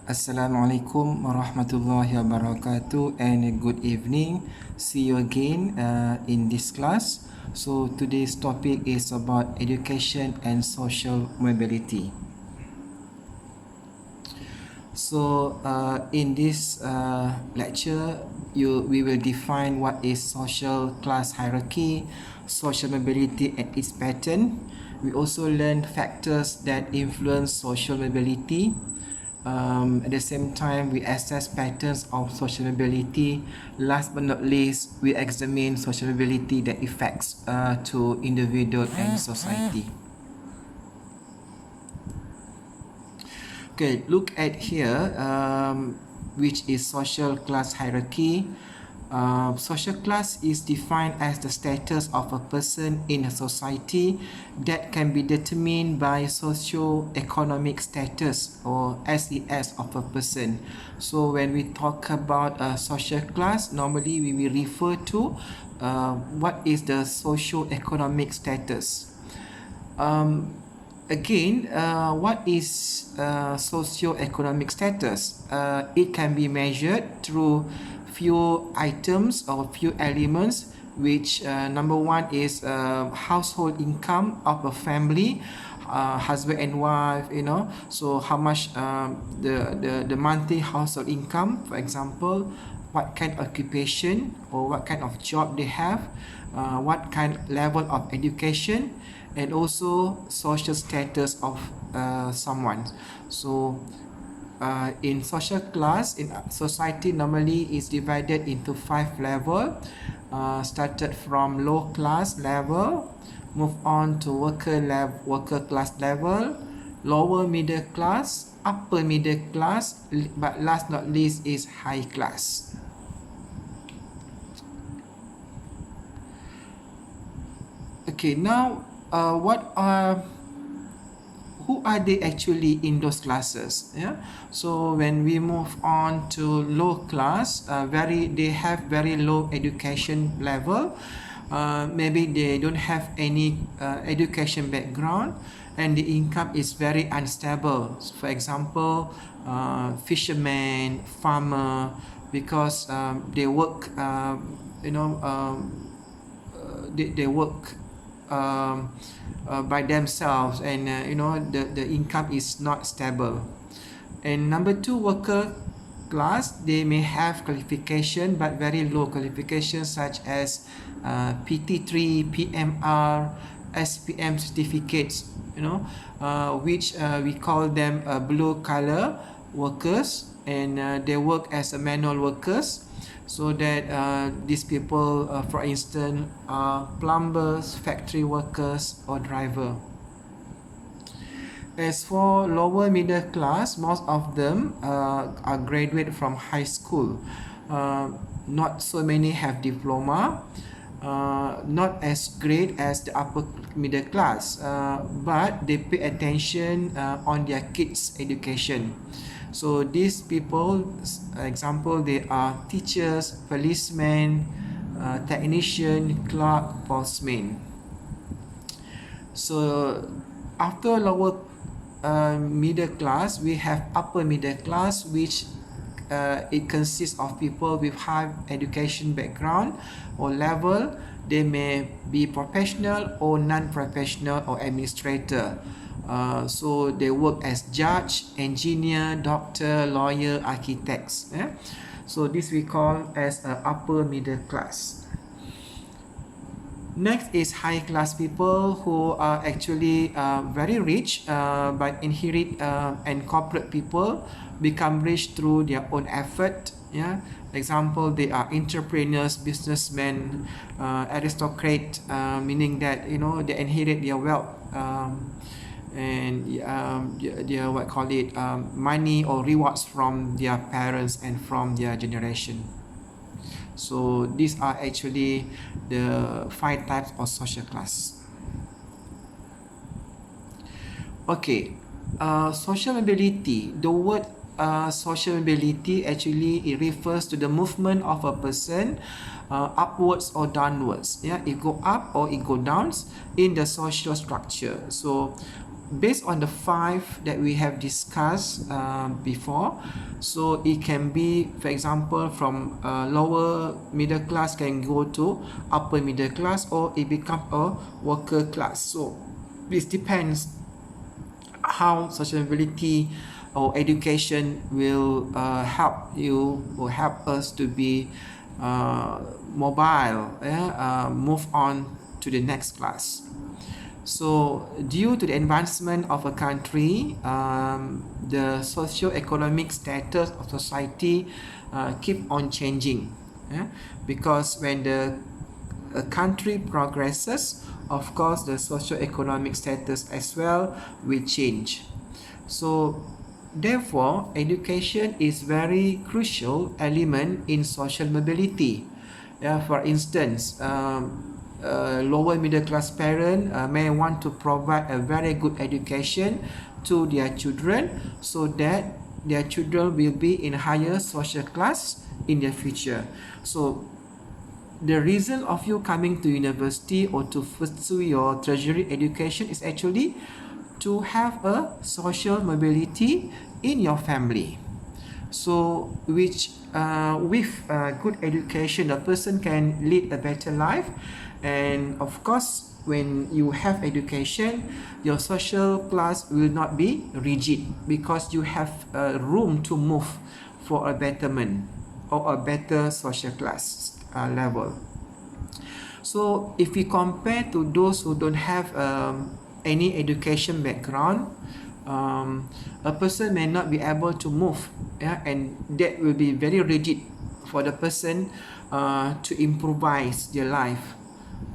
Assalamualaikum warahmatullahi wabarakatuh and a good evening. See you again in this class. So today's topic is about education and social mobility. So in this lecture, we will define what is social class hierarchy, social mobility and its pattern. We also learn factors that influence social mobility. At the same time, we assess patterns of social mobility. Last but not least, we examine social mobility that affects to individual and society. Okay, look at here, which is social class hierarchy. Social class is defined as the status of a person in a society that can be determined by socio-economic status or SES of a person. So when we talk about a social class, normally we will refer to what is the socio-economic status. Again, what is socio-economic status? It can be measured through few items or few elements, which number one is household income of a family, husband and wife, so how much the monthly household income, for example, what kind of occupation or what kind of job they have, what kind level of education, and also social status of someone. So in social class in society normally is divided into 5 level, started from low class level, move on to worker class level, lower middle class, upper middle class, but last not least is high class. Okay, now who are they actually in those classes? So when we move on to low class, they have very low education level. Maybe they don't have any education background, and the income is very unstable. For example, fishermen, farmer, because they work they work by themselves, and the income is not stable. And number 2, worker class, they may have qualification but very low qualifications, such as PT3, PMR, SPM certificates, which we call them blue collar workers, and they work as a manual workers. So that these people, for instance, are plumbers, factory workers, or driver. As for lower middle class, most of them are graduate from high school. Not so many have diploma. Not as great as the upper middle class, but they pay attention on their kids' education. So these people, example, they are teachers, policemen, technician, clerk, postman. So after lower middle class, we have upper middle class, which it consists of people with high education background or level. They may be professional or non-professional or administrator. So they work as judge, engineer, doctor, lawyer, architects. So this we call as upper middle class. Next is high class people, who are actually very rich, but inherit and corporate people become rich through their own effort. Example, they are entrepreneurs, businessmen, aristocrat, meaning that they inherit their wealth, and their money or rewards from their parents and from their generation. So these are actually the 5 types of social class. Okay, social mobility. The word social mobility actually it refers to the movement of a person upwards or downwards. It go up or it go down in the social structure. So based on the five that we have discussed before, so it can be, for example, from lower middle class can go to upper middle class, or it become a worker class. So this depends how social mobility or education will help you or help us to be mobile, move on to the next class. So due to the advancement of a country, the socio-economic status of society keep on changing, because when the a country progresses, of course the socio-economic status as well will change. So therefore, education is very crucial element in social mobility. For instance, lower middle class parent may want to provide a very good education to their children, so that their children will be in higher social class in their future. So the reason of you coming to university or to pursue your tertiary education is actually to have a social mobility in your family. So which with good education, a person can lead a better life. And of course, when you have education, your social class will not be rigid, because you have room to move for a betterment or a better social class level. So if we compare to those who don't have any education background, a person may not be able to move, and that will be very rigid for the person to improvise their life,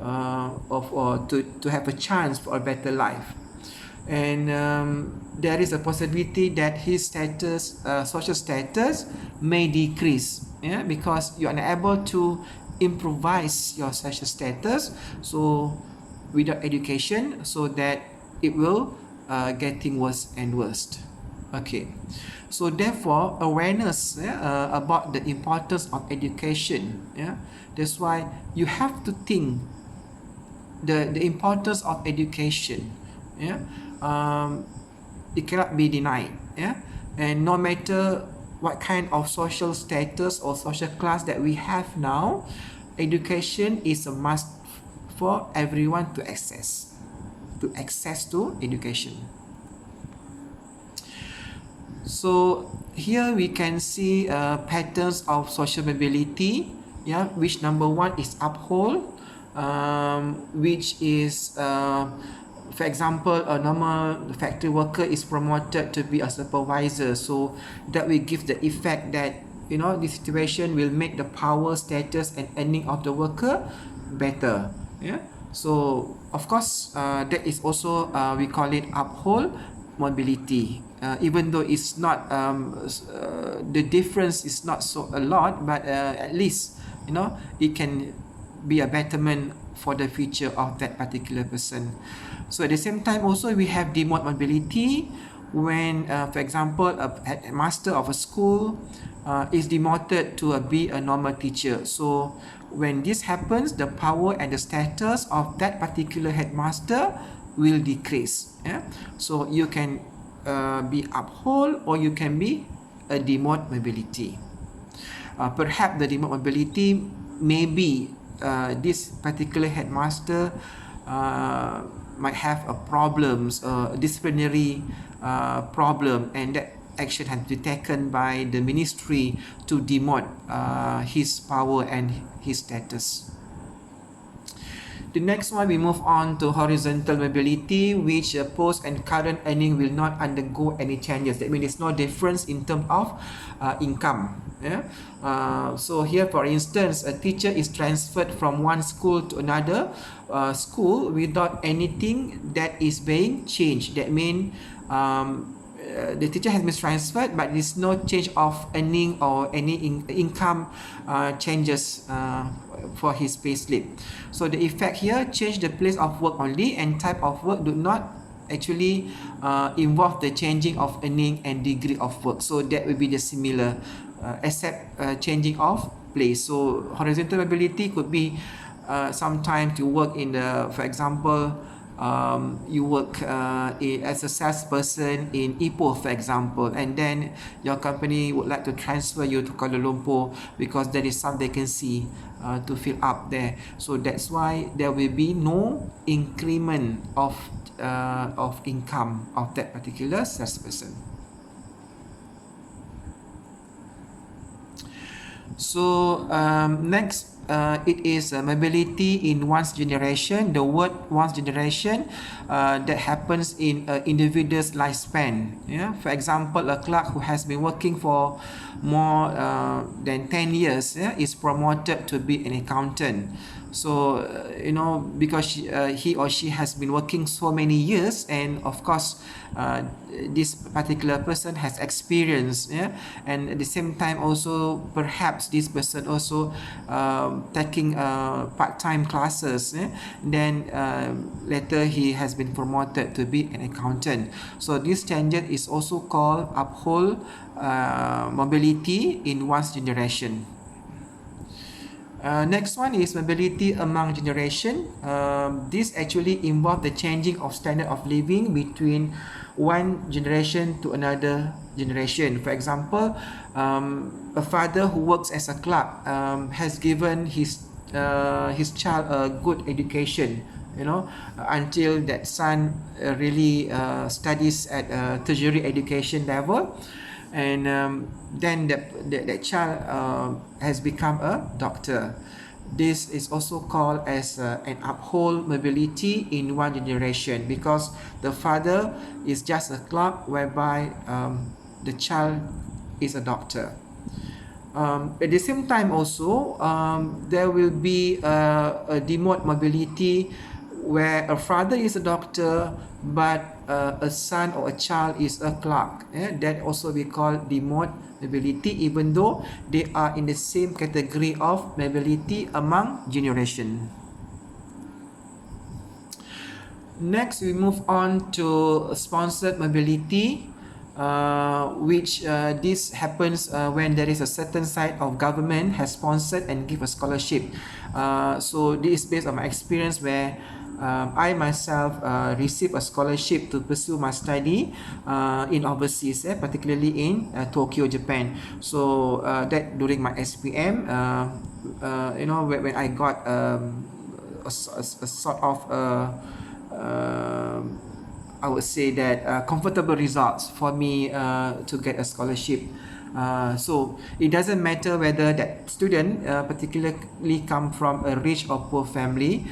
or to have a chance for a better life. And there is a possibility that his status, social status may decrease, because you are unable to improvise your social status, so without education, so that it will getting worse and worse. Okay, so therefore awareness about the importance of education, that's why you have to think the importance of education, it cannot be denied, and no matter what kind of social status or social class that we have now, education is a must for everyone to access to education. So here we can see patterns of social mobility, which number one is uphold, which is for example, a normal factory worker is promoted to be a supervisor, so that will give the effect that this situation will make the power, status and earning of the worker better. So of course that is also we call it uphold mobility, even though it's not the difference is not so a lot, but at least it can be a betterment for the future of that particular person. So at the same time also we have demote mobility, when for example a master of a school is demoted to be a normal teacher. So when this happens, the power and the status of that particular headmaster will decrease. So you can be uphold, or you can be a demote mobility. Perhaps the demote mobility, maybe this particular headmaster might have a problems, disciplinary problem, and that action has to be taken by the ministry to demote his power and his status. The next one, we move on to horizontal mobility, which post and current earning will not undergo any changes. That means there's no difference in terms of income. So here, for instance, a teacher is transferred from one school to another school without anything that is being changed. That means the teacher has been transferred, but there's no change of earning or any income changes for his payslip. So the effect here, change the place of work only, and type of work do not actually involve the changing of earning and degree of work. So that will be the similar, except changing of place. So horizontal mobility could be sometimes to work in the, for example, you work as a salesperson in Ipoh, for example, and then your company would like to transfer you to Kuala Lumpur because there is some vacancy to fill up there. So that's why there will be no increment of income of that particular salesperson. So next, it is mobility in one's generation. The word one's generation that happens in an individual's lifespan. Yeah, for example, a clerk who has been working for more than 10 years, yeah, is promoted to be an accountant. So because he or she has been working so many years, and of course this particular person has experience, yeah, and at the same time also perhaps this person also taking part-time classes, yeah? Then later he has been promoted to be an accountant. So this standard is also called uphold mobility in one's generation. Next one is mobility among generation. This actually involves the changing of standard of living between one generation to another generation. For example, a father who works as a clerk has given his child a good education, until that son really studies at a tertiary education level, and then that child has become a doctor. This is also called as an uphold mobility in one generation, because the father is just a clerk whereby the child is a doctor. At the same time also, there will be a demote mobility where a father is a doctor but a son or a child is a clerk. That also we call demote mobility, even though they are in the same category of mobility among generation. Next, we move on to sponsored mobility, which this happens when there is a certain side of government has sponsored and give a scholarship. So this is based on my experience where I myself received a scholarship to pursue my study in overseas, particularly in Tokyo, Japan. So that during my SPM, when I got a sort of I would say that comfortable results for me to get a scholarship. So it doesn't matter whether that student particularly come from a rich or poor family,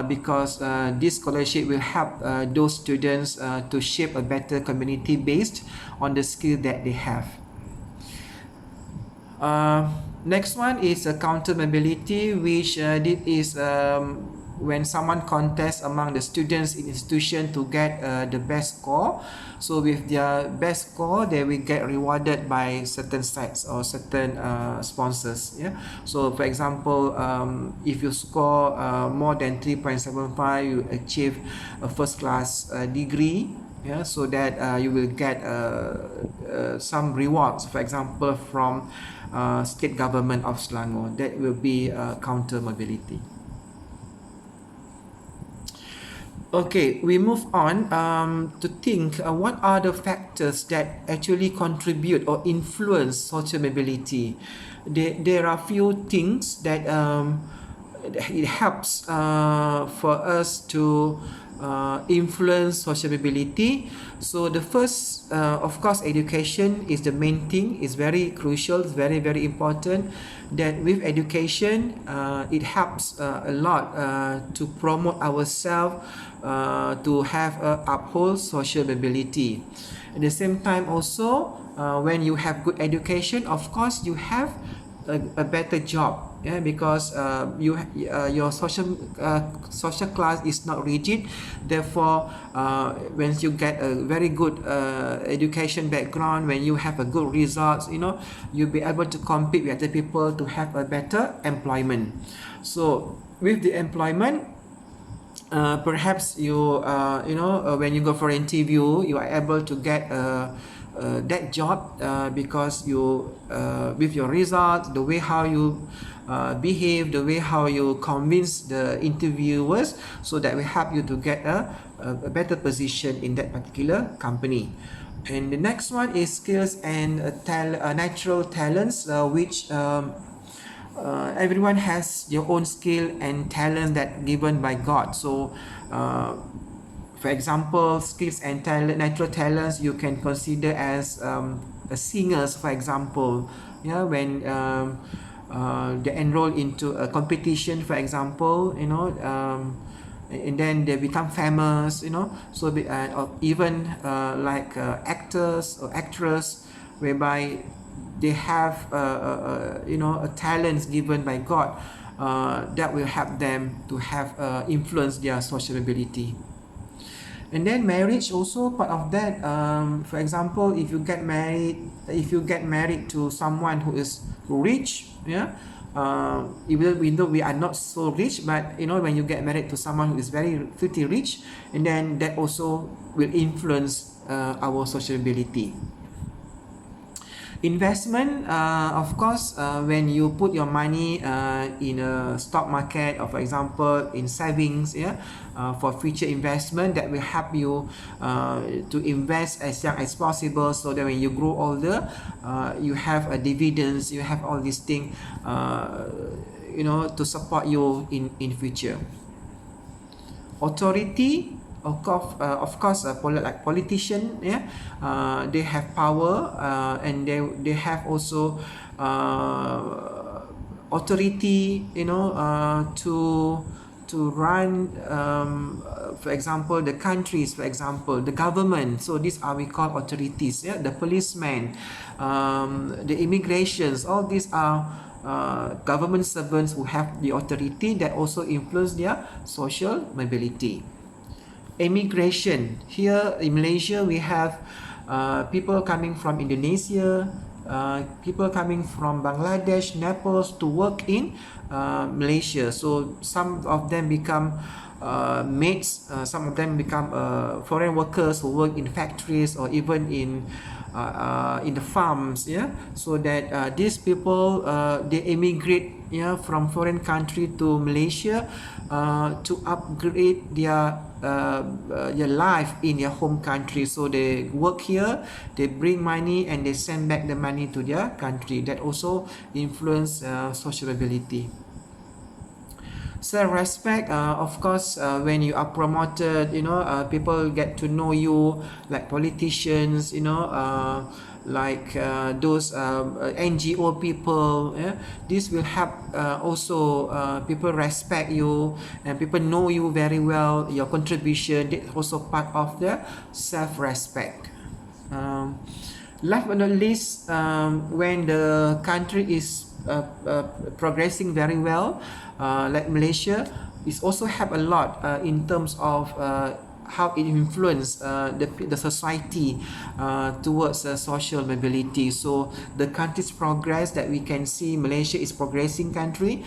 because this scholarship will help those students to shape a better community based on the skill that they have. Next one is counter mobility, which this is when someone contests among the students in institution to get the best score. So with their best score, they will get rewarded by certain sites or certain sponsors. Yeah. So for example, if you score more than 3.75, you achieve a first class degree. Yeah, so that you will get some rewards, for example, from state government of Selangor. That will be counter mobility. Okay, we move on to think what are the factors that actually contribute or influence social mobility. There are few things that it helps for us to influence social mobility. So the first, of course, education is the main thing. It's very crucial, it's very, very important that with education, it helps a lot to promote ourselves, to have uphold social mobility. At the same time also, when you have good education, of course you have a better job, yeah, because your social class is not rigid. Therefore, when you get a very good education background, when you have a good results, you'll be able to compete with other people to have a better employment. So with the employment, perhaps you when you go for an interview, you are able to get that job because you with your results, the way how you behave, the way how you convince the interviewers, so that will help you to get a a better position in that particular company. And the next one is skills and natural talents, which everyone has your own skill and talent that given by God. So for example, skills and natural talents you can consider as singers, for example. Yeah, when they enroll into a competition, for example, and then they become famous, so or even like actors or actress, whereby they have a talents given by God, that will help them to have influence their social ability. And then marriage also part of that. For example, if you get married to someone who is rich, yeah, even though we are not so rich, but when you get married to someone who is very filthy rich, and then that also will influence our social ability. Investment, of course, when you put your money in a stock market, or for example in savings, for future investment, that will help you to invest as young as possible, so that when you grow older, you have a dividends, you have all these things, to support you in future. Authority, of course, like politician, they have power, and they have also authority, to run, for example, the countries, for example, the government. So these are we call authorities. The policemen, the immigrations, all these are government servants who have the authority that also influence their social mobility. Immigration, here in Malaysia we have people coming from Indonesia, people coming from Bangladesh, Nepal to work in Malaysia. So some of them become maids, some of them become foreign workers who work in factories or even in the farms, so that these people they immigrate from foreign country to Malaysia to upgrade their life in their home country. So they work here, they bring money, and they send back the money to their country. That also influence social mobility. Self-respect, of course, when you are promoted, people get to know you, like politicians, like those NGO people. This will help also people respect you, and people know you very well, your contribution. That's also part of the self-respect. Last but not least, when the country is progressing very well, like Malaysia, it's also help a lot in terms of how it influence the society towards social mobility. So the country's progress that we can see, Malaysia is progressing country,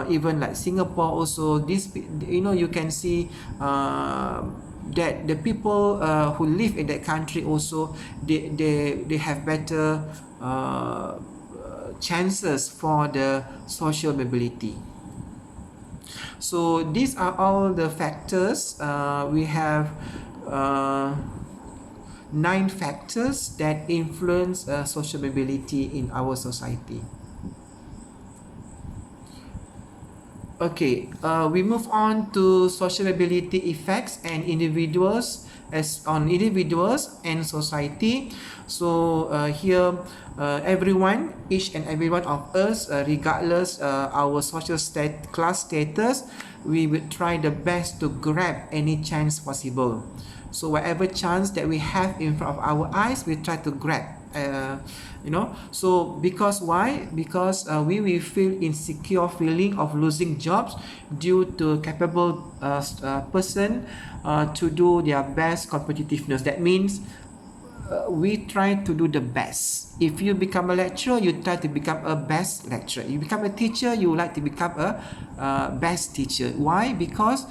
even like Singapore also. This, you can see that the people who live in that country also, they have better chances for the social mobility. So these are all the factors. We have 9 factors that influence social mobility in our society. Okay, we move on to social mobility effects and individuals and society. So here, everyone, each and every one of us, regardless our social class status, we will try the best to grab any chance possible. So whatever chance that we have in front of our eyes, we try to grab. So because why? Because we will feel insecure feeling of losing jobs due to capable person to do their best competitiveness. That means we try to do the best. If you become a lecturer, you try to become a best lecturer. You become a teacher, you like to become a best teacher. Why? Because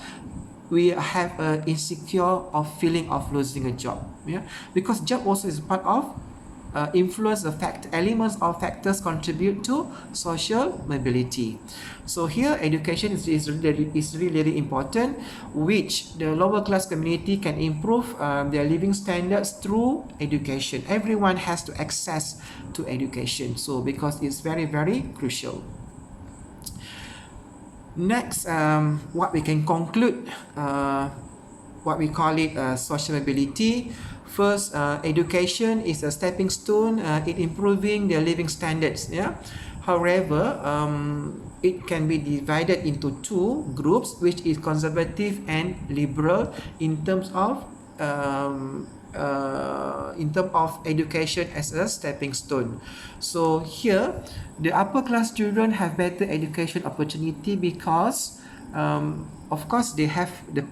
we have an insecure of feeling of losing a job. Because job also is part of influence the elements or factors contribute to social mobility. So here education is really important, which the lower class community can improve their living standards through education. Everyone has to access to education, so because it's very crucial. Next, what we can conclude, what we call it social mobility. First, education is a stepping stone in improving their living standards. Yeah. However, it can be divided into two groups, which is conservative and liberal in terms of education as a stepping stone. So here, the upper class children have better education opportunity because of course the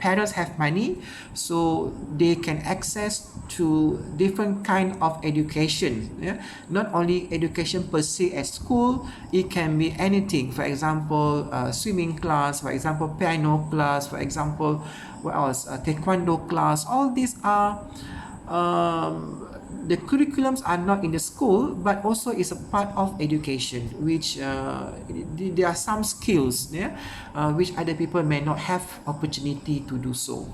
parents have money, so they can access to different kind of education. Yeah? Not only education per se at school, it can be anything. For example, swimming class, for example, piano class, for example, what else? Taekwondo class. All these are the curriculums are not in the school, but also is a part of education, which there are some skills, yeah, which other people may not have opportunity to do so.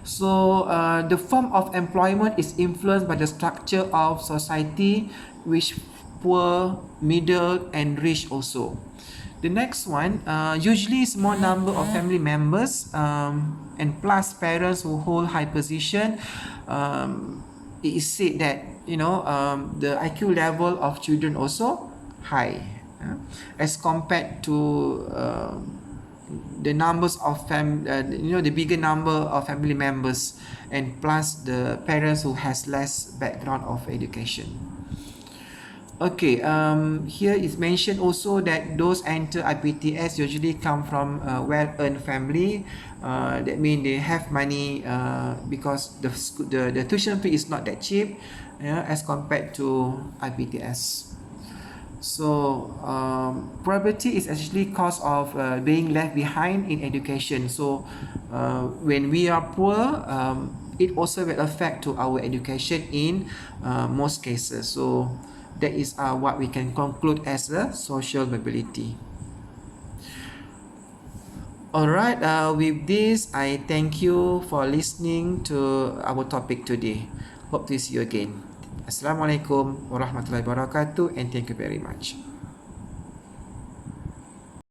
So the form of employment is influenced by the structure of society, which poor, middle, and rich also. The next one, usually small number of family members and plus parents who hold high position. It is said that the IQ level of children also high, as compared to the numbers of the bigger number of family members and plus the parents who has less background of education. Okay, here is mentioned also that those enter IPTS usually come from a well-earned family. That means they have money because the tuition fee is not that cheap, as compared to IPTS. So poverty is actually cause of being left behind in education. So when we are poor, it also will affect to our education in most cases. So that is what we can conclude as a social mobility. Alright, with this, I thank you for listening to our topic today. Hope to see you again. Assalamualaikum warahmatullahi wabarakatuh, and thank you very much.